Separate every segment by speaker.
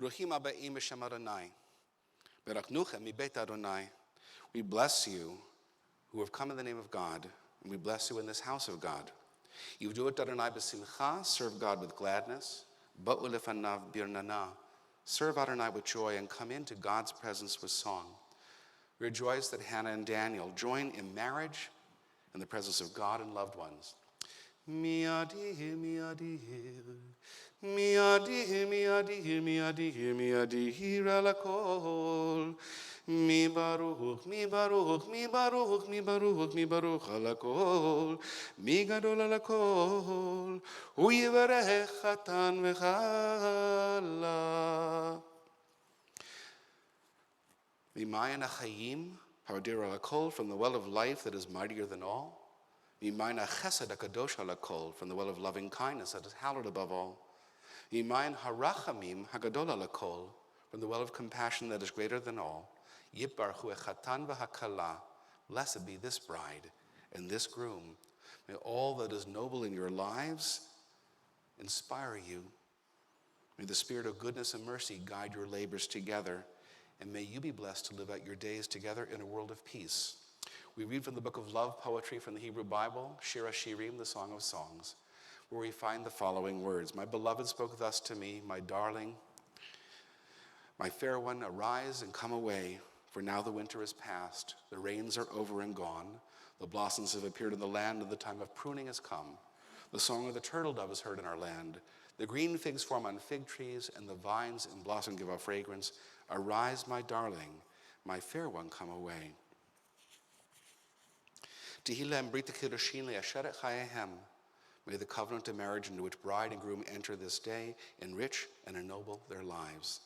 Speaker 1: Bruchim aba'im b'shem Adonai. Beraknuchem mibeit Adonai. We bless you who have come in the name of God, and we bless you in this house of God. Yivdu et Adonai b'simcha, serve God with gladness. Ba'u lefanav birnana, serve Adonai with joy, and come into God's presence with song. Rejoice that Hannah and Daniel join in marriage in the presence of God and loved ones. Miadir, miadir, miadir, miadir, miadir, miadir alakol. Mi baruch, mi baruch, mi baruch, mi baruch, mi baruch alakol. Mi gadol alakol. Hu yivarech chatan v'chala. Mimayan achayim, haradir alakol, from the well of life that is mightier than all. Mimayin chesed hakadosh alakol, from the well of loving kindness that is hallowed above all. Mimayin harachamim hagadol alakol, from the well of compassion that is greater than all. Yitbarchu echatan v'hakala, blessed be this bride and this groom. May all that is noble in your lives inspire you. May the spirit of goodness and mercy guide your labors together. And may you be blessed to live out your days together in a world of peace. We read from the book of love poetry from the Hebrew Bible, Shir HaShirim, the Song of Songs, where we find the following words. My beloved spoke thus to me, my darling, my fair one, arise and come away, for now the winter is past, the rains are over and gone, the blossoms have appeared in the land, and the time of pruning has come. The song of the turtle dove is heard in our land. The green figs form on fig trees, and the vines in blossom give off fragrance. Arise, my darling, my fair one, come away. Tehillah brit kiddushin le'asheret chayehem. May the covenant of marriage into which bride and groom enter this day enrich and ennoble their lives.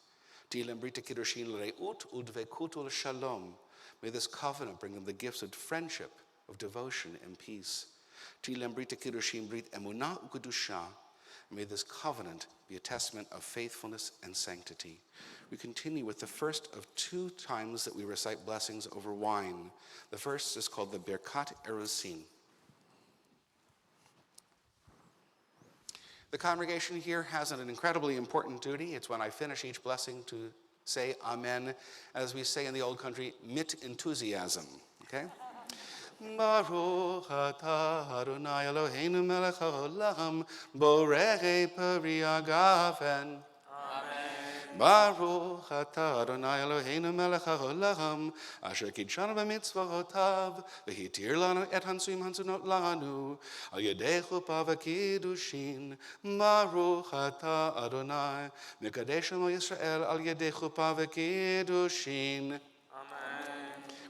Speaker 1: Tehillah brit kiddushin le'reut u'dvekut u'shalom. May this covenant bring them the gifts of friendship, of devotion, and peace. Tehillah brit kiddushin brit emunah u'kedusha. May this covenant be a testament of faithfulness and sanctity. We continue with the first of two times that we recite blessings over wine. The first is called the Birkat Erusin. The congregation here has an incredibly important duty. It's when I finish each blessing to say Amen, as we say in the old country, mit enthusiasm, okay? Baruch atah Adonai Eloheinu melech haolam, borei peri hagafen. Amen. Baruch atah Adonai Eloheinu melech haolam, asher kidshanu b'mitzvotav, v'hitir lanu et hansuim hansunot lanu, al yedei chuppah v'kiddushin. Baruch atah Adonai, mekadesh amo Yisrael, al yedei chuppah v'kiddushin.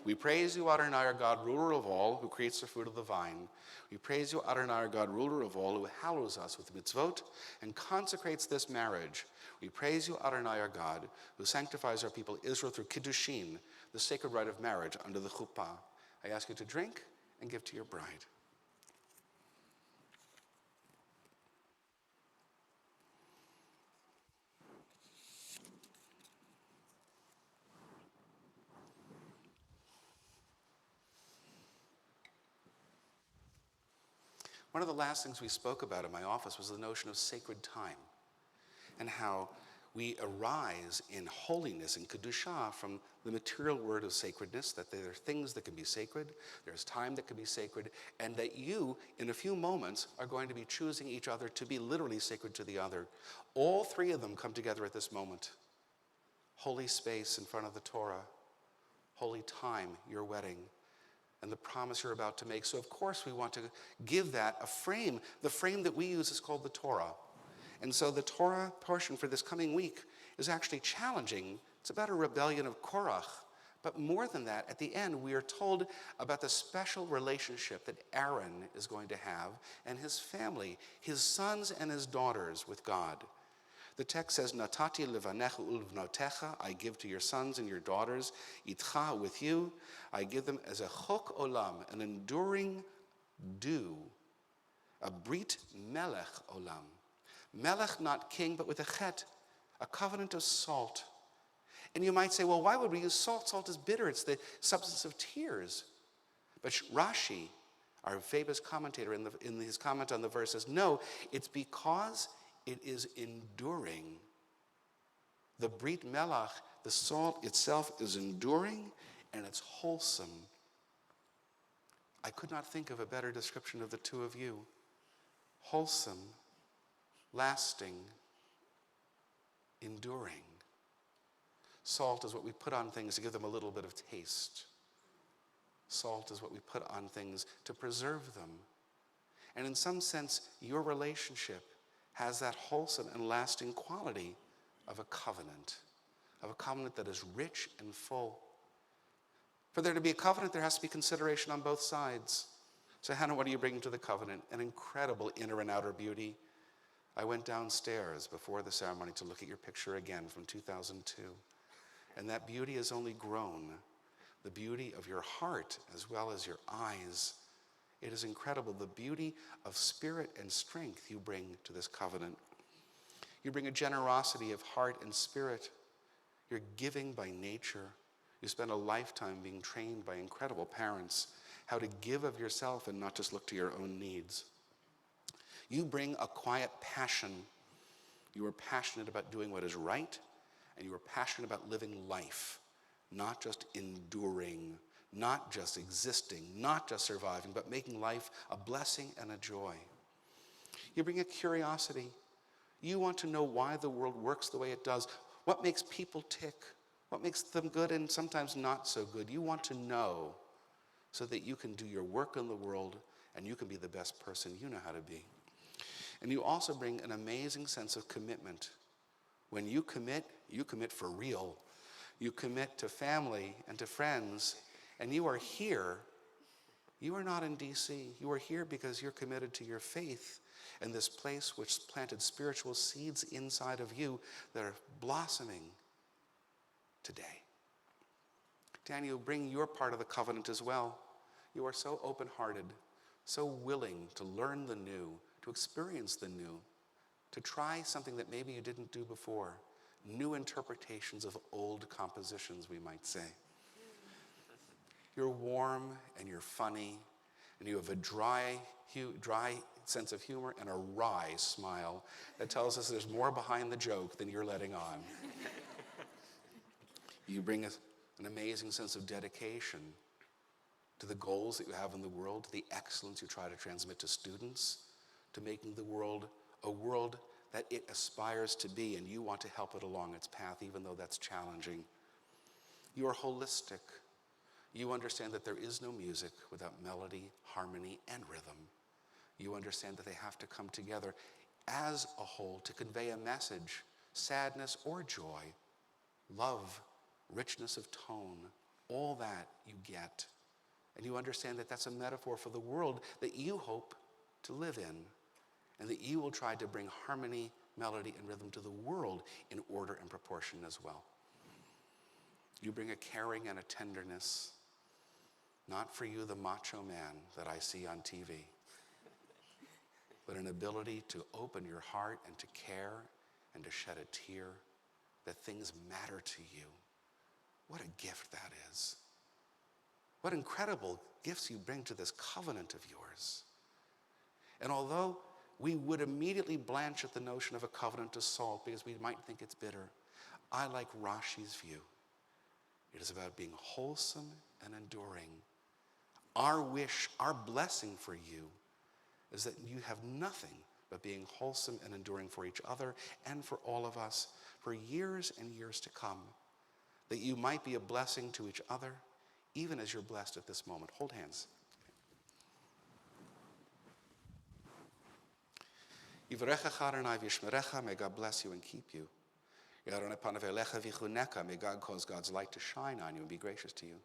Speaker 1: We praise you, Adonai, our God, ruler of all, who creates the fruit of the vine. We praise you, Adonai, our God, ruler of all, who hallows us with mitzvot and consecrates this marriage. We praise you, Adonai, our God, who sanctifies our people Israel through kiddushin, the sacred rite of marriage under the chuppah. I ask you to drink and give to your bride. One of the last things we spoke about in my office was the notion of sacred time and how we arise in holiness and kedusha from the material word of sacredness, that there are things that can be sacred, there's time that can be sacred, and that you, in a few moments, are going to be choosing each other to be literally sacred to the other. All three of them come together at this moment. Holy space in front of the Torah, holy time, your wedding, and the promise you're about to make. So of course we want to give that a frame. The frame that we use is called the Torah. And so the Torah portion for this coming week is actually challenging. It's about a rebellion of Korach. But more than that, at the end, we are told about the special relationship that Aaron is going to have and his family, his sons and his daughters with God. The text says, Natati levanecha ulvnotecha, I give to your sons and your daughters, itcha, with you, I give them as a chok olam, an enduring due, a brit melech olam. Melech, not king, but with a chet, a covenant of salt. And you might say, well, why would we use salt? Salt is bitter, it's the substance of tears. But Rashi, our famous commentator, in his comment on the verse says, no, it's because it is enduring. The brit melach, the salt itself, is enduring and it's wholesome. I could not think of a better description of the two of you. Wholesome, lasting, enduring. Salt is what we put on things to give them a little bit of taste. Salt is what we put on things to preserve them. And in some sense, your relationship has that wholesome and lasting quality of a covenant that is rich and full. For there to be a covenant, there has to be consideration on both sides. So Hannah, what are you bringing to the covenant? An incredible inner and outer beauty. I went downstairs before the ceremony to look at your picture again from 2002. And that beauty has only grown. The beauty of your heart as well as your eyes. It is incredible, the beauty of spirit and strength you bring to this covenant. You bring a generosity of heart and spirit. You're giving by nature. You spend a lifetime being trained by incredible parents how to give of yourself and not just look to your own needs. You bring a quiet passion. You are passionate about doing what is right, and you are passionate about living life, not just enduring, not just existing, not just surviving, but making life a blessing and a joy. You bring a curiosity. You want to know why the world works the way it does, what makes people tick, what makes them good and sometimes not so good. You want to know so that you can do your work in the world and you can be the best person you know how to be. And you also bring an amazing sense of commitment. When you commit for real. You commit to family and to friends, and you are here. You are not in D.C. You are here because you're committed to your faith and this place which planted spiritual seeds inside of you that are blossoming today. Daniel, bring your part of the covenant as well. You are so open-hearted, so willing to learn the new, to experience the new, to try something that maybe you didn't do before. New interpretations of old compositions, we might say. You're warm and you're funny, and you have a dry sense of humor and a wry smile that tells us there's more behind the joke than you're letting on. You bring an amazing sense of dedication to the goals that you have in the world, to the excellence you try to transmit to students, to making the world a world that it aspires to be, and you want to help it along its path, even though that's challenging. You are holistic. You understand that there is no music without melody, harmony, and rhythm. You understand that they have to come together as a whole to convey a message, sadness or joy, love, richness of tone, all that you get. And you understand that that's a metaphor for the world that you hope to live in, and that you will try to bring harmony, melody, and rhythm to the world in order and proportion as well. You bring a caring and a tenderness, not for you the macho man that I see on TV, but an ability to open your heart and to care and to shed a tear, that things matter to you. What a gift that is. What incredible gifts you bring to this covenant of yours. And although we would immediately blanch at the notion of a covenant to salt because we might think it's bitter, I like Rashi's view. It is about being wholesome and enduring. Our wish, our blessing for you is that you have nothing but being wholesome and enduring for each other and for all of us for years and years to come. That you might be a blessing to each other, even as you're blessed at this moment. Hold hands. May God bless you and keep you. May God cause God's light to shine on you and be gracious to you.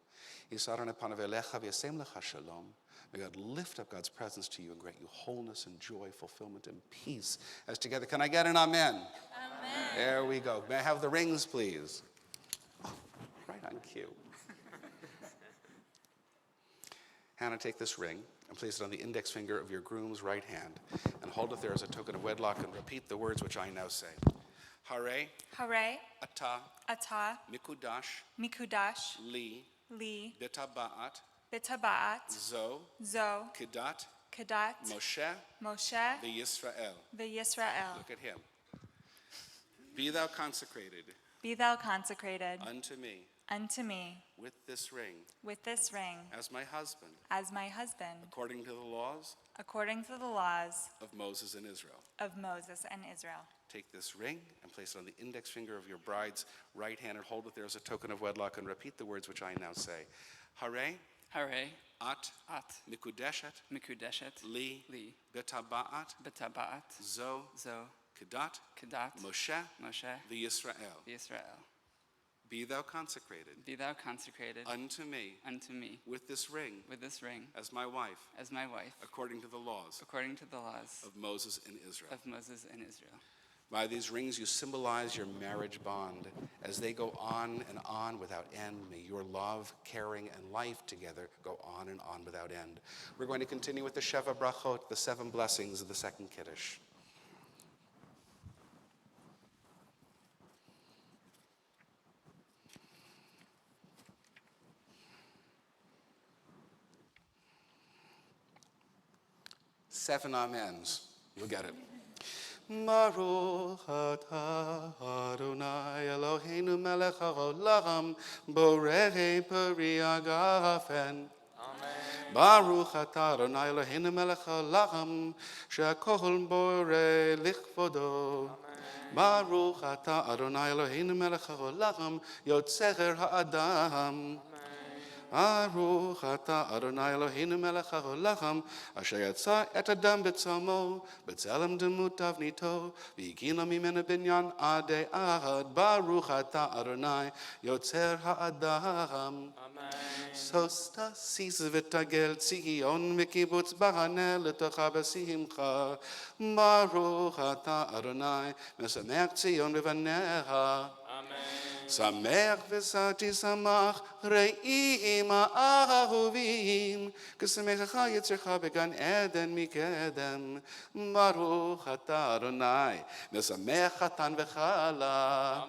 Speaker 1: May God lift up God's presence to you and grant you wholeness and joy, fulfillment and peace. As together, can I get an amen? Amen. There we go. May I have the rings, please? Oh, right on cue. Hannah, take this ring and place it on the index finger of your groom's right hand and hold it there as a token of wedlock and repeat the words which I now say. Hare,
Speaker 2: Hare,
Speaker 1: Ata,
Speaker 2: Ata,
Speaker 1: Mikudash,
Speaker 2: Mikudash,
Speaker 1: Li,
Speaker 2: Li,
Speaker 1: Bitabaat,
Speaker 2: Bitabaat,
Speaker 1: Zo,
Speaker 2: Zo,
Speaker 1: Kedat,
Speaker 2: Kedat,
Speaker 1: Moshe,
Speaker 2: Moshe,
Speaker 1: the Yisrael.
Speaker 2: Yisrael.
Speaker 1: Look at him. Be thou consecrated
Speaker 2: Be thou consecrated
Speaker 1: unto me
Speaker 2: unto me
Speaker 1: with this ring
Speaker 2: with this ring
Speaker 1: as my husband,
Speaker 2: as my husband,
Speaker 1: according to the laws
Speaker 2: according to the laws
Speaker 1: of Moses and Israel.
Speaker 2: of Moses and Israel.
Speaker 1: Take this ring and place it on the index finger of your bride's right hand and hold it there as a token of wedlock and repeat the words which I now say. Hare
Speaker 3: Hare
Speaker 1: at
Speaker 3: at
Speaker 1: mikudeshet
Speaker 3: Mikudeshet
Speaker 1: li
Speaker 3: li
Speaker 1: betaba'at
Speaker 3: Betabaat
Speaker 1: zo
Speaker 3: Zo
Speaker 1: kedat
Speaker 3: Kedat
Speaker 1: Moshe
Speaker 3: Moshe
Speaker 1: v'Yisrael.
Speaker 3: Yisrael.
Speaker 1: Be thou consecrated
Speaker 3: Be thou consecrated
Speaker 1: unto me
Speaker 3: unto me
Speaker 1: with this ring
Speaker 3: with this ring
Speaker 1: as my wife,
Speaker 3: as my wife,
Speaker 1: according to the laws
Speaker 3: according to the laws
Speaker 1: of Moses and Israel.
Speaker 3: of Moses and Israel.
Speaker 1: By these rings you symbolize your marriage bond. As they go on and on without end, may your love, caring, and life together go on and on without end. We're going to continue with the Sheva Brachot, the 7 blessings of the second Kiddush. Seven amens. You'll get it. Baruch atah Adonai Eloheinu melech haolam borei peri hagafen. Baruch atah Adonai Eloheinu melech haolam she'akol borei lichvodo. Baruch atah Adonai Eloheinu melech haolam yotzer ha'adam. Baruch atah Adonai Eloheinu melech haolam asher yatsa et adam b'tzomo b'tzelem demut tavnito v'hikino mimenu binyan adei ad. Baruch atah Adonai yotzer ha'adam. Sosta sis v'tagel tzion v'kibutz b'hanel l'tocha b'simcha. Baruch atah Adonai mesamech tzion v'vaneha. Samech v'sati samach re'im ha'ahuvim k'samechacha yitzrecha began Eden mikedem. Baruch atah Adonai mesamech chatan v'chala.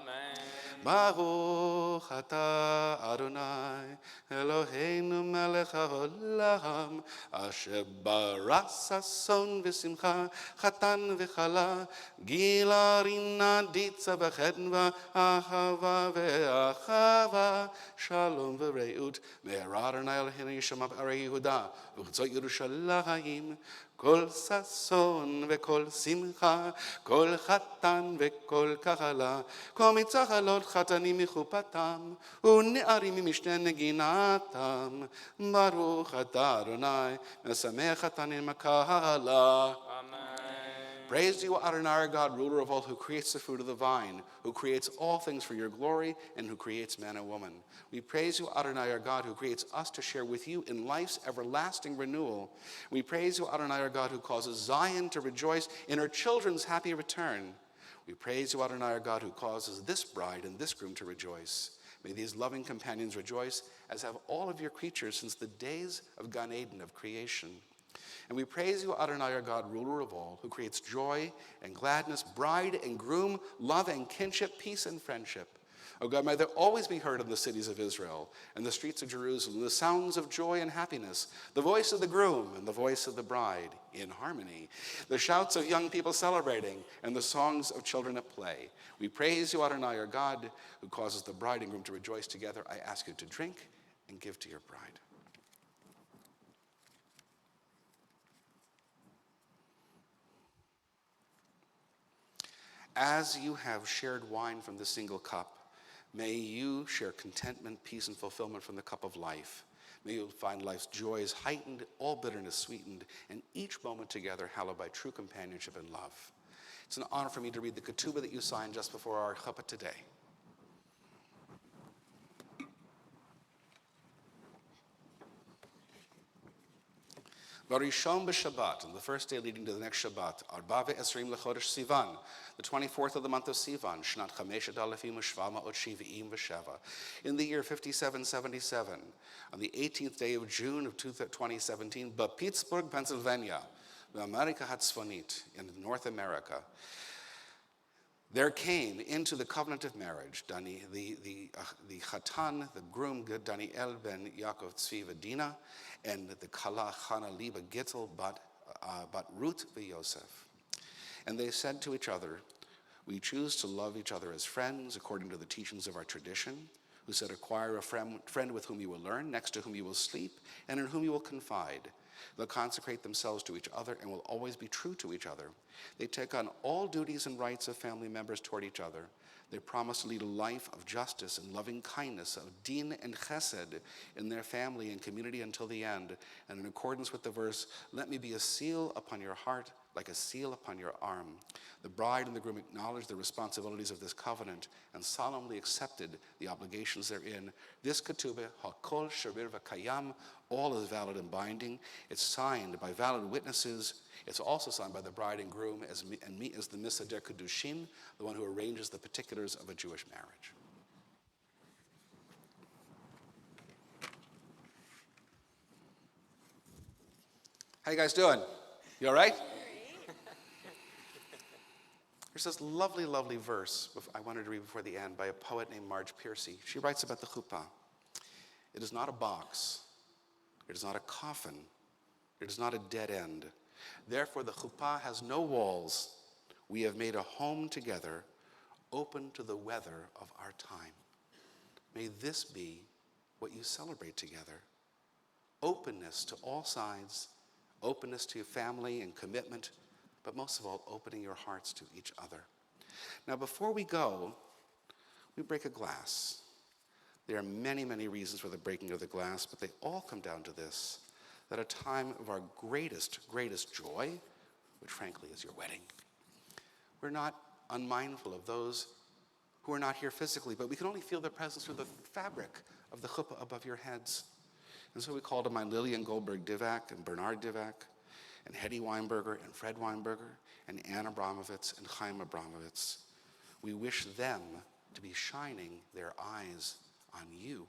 Speaker 1: Baruch atah Adonai Eloheinu melech haolam asher bara sason v'simcha chatan v'chala gila rina ditza v'chedva ahava ve'achava shalom v'reut me'era Adonai Eloheinu yishamav arei Yehuda v'chutzot Yerushalayim kol sason v'kol simcha kol chatan v'kol kachala kol mitzachalot chatanim michupatam u'ne'arim mimishne neginatam. Baruch atah Adonai mesamech chatanim makahala. Praise you, Adonai, our God, ruler of all, who creates the fruit of the vine, who creates all things for your glory, and who creates man and woman. We praise you, Adonai, our God, who creates us to share with you in life's everlasting renewal. We praise you, Adonai, our God, who causes Zion to rejoice in her children's happy return. We praise you, Adonai, our God, who causes this bride and this groom to rejoice. May these loving companions rejoice, as have all of your creatures since the days of Gan Eden, of creation. And we praise you, Adonai, our God, ruler of all, who creates joy and gladness, bride and groom, love and kinship, peace and friendship. O God, may there always be heard in the cities of Israel and the streets of Jerusalem the sounds of joy and happiness, the voice of the groom and the voice of the bride in harmony, the shouts of young people celebrating and the songs of children at play. We praise you, Adonai, our God, who causes the bride and groom to rejoice together. I ask you to drink and give to your bride. As you have shared wine from the single cup, may you share contentment, peace, and fulfillment from the cup of life. May you find life's joys heightened, all bitterness sweetened, and each moment together hallowed by true companionship and love. It's an honor for me to read the ketubah that you signed just before our chuppah today. Barishon b'Shabbat, on the first day leading to the next Shabbat, Arba ve'esrim lechodesh Sivan, the 24th of the month of Sivan, Shnat Chameshet Alefim U'Shva Ma'ot Shiv'im V'Sheva, in the year 5777, on the 18th day of June of 2017, Pittsburgh, Pennsylvania, the America Hatzfonit, in North America, there came into the covenant of marriage the Chatan, the groom Daniel ben Yaakov Tzvi Dina, and the Kala Chana Liba Gittel bat Ruth v'Yosef. And they said to each other, We choose to love each other as friends according to the teachings of our tradition, who said, acquire a friend with whom you will learn, next to whom you will sleep, and in whom you will confide. They'll consecrate themselves to each other and will always be true to each other. They take on all duties and rights of family members toward each other. They promise to lead a life of justice and loving kindness, of din and chesed in their family and community until the end. And in accordance with the verse, let me be a seal upon your heart, like a seal upon your arm. The bride and the groom acknowledged the responsibilities of this covenant and solemnly accepted the obligations therein. This ketubah, hakol shabir v'kayam, all is valid and binding. It's signed by valid witnesses. It's also signed by the bride and groom and me as the Misader Kedushin, the one who arranges the particulars of a Jewish marriage. How you guys doing? You all right? There's this lovely, lovely verse I wanted to read before the end by a poet named Marge Piercy. She writes about the chuppah. It is not a box. It is not a coffin. It is not a dead end. Therefore, the chuppah has no walls. We have made a home together, open to the weather of our time. May this be what you celebrate together. Openness to all sides, openness to your family and commitment, but most of all, opening your hearts to each other. Now, before we go, we break a glass. There are many, many reasons for the breaking of the glass, but they all come down to this, that a time of our greatest joy, which frankly is your wedding, we're not unmindful of those who are not here physically, but we can only feel their presence through the fabric of the chuppah above your heads. And so we call to mind Lillian Goldberg-Divack and Bernard Divack, and Hetty Weinberger and Fred Weinberger, and Ann Abramovitz and Chaim Abramovitz. We wish them to be shining their eyes on you,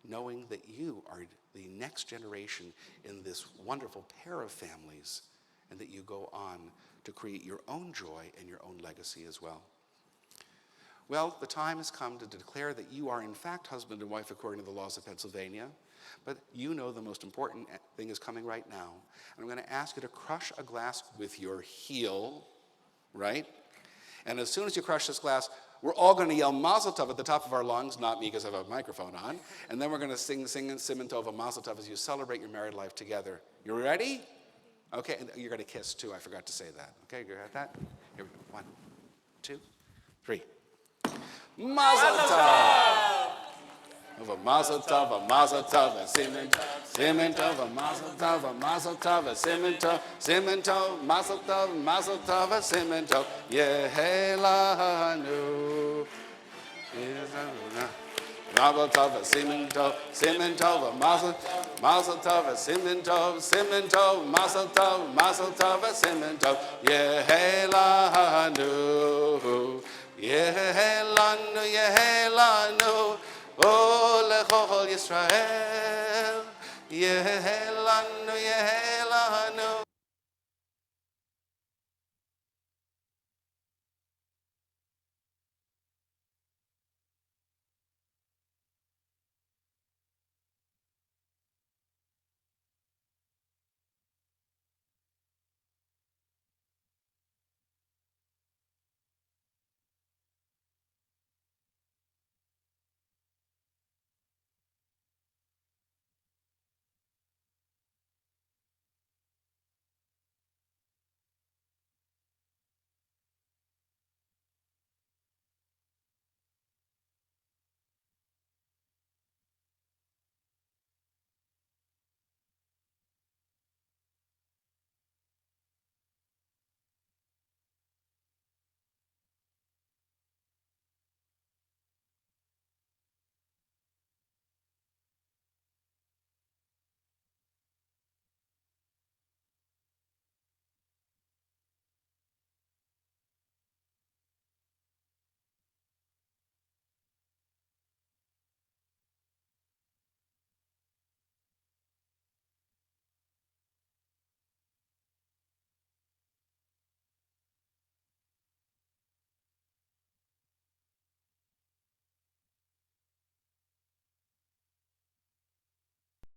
Speaker 1: knowing that you are the next generation in this wonderful pair of families, and that you go on to create your own joy and your own legacy as well. Well, the time has come to declare that you are in fact husband and wife according to the laws of Pennsylvania, but you know the most important thing is coming right now. And I'm going to ask you to crush a glass with your heel, right? And as soon as you crush this glass, we're all going to yell Mazel Tov at the top of our lungs, not me because I have a microphone on, and then we're going to sing Siman Tov and Mazel Tov as you celebrate your married life together. You ready? Okay, and you're going to kiss too. I forgot to say that. Okay, you got that? Here we go. 1, 2, 3. Mazel Tov! Of a mazel tov, a siman tov, a mazel tov, a siman tov, mazel tov, a siman tov, yehelanu. Mazel tov, a siman tov, a mazel tov, a siman tov, mazel tov, a siman tov, yehelanu, yehelanu. Oh, lechol Yisrael, Yehelanu,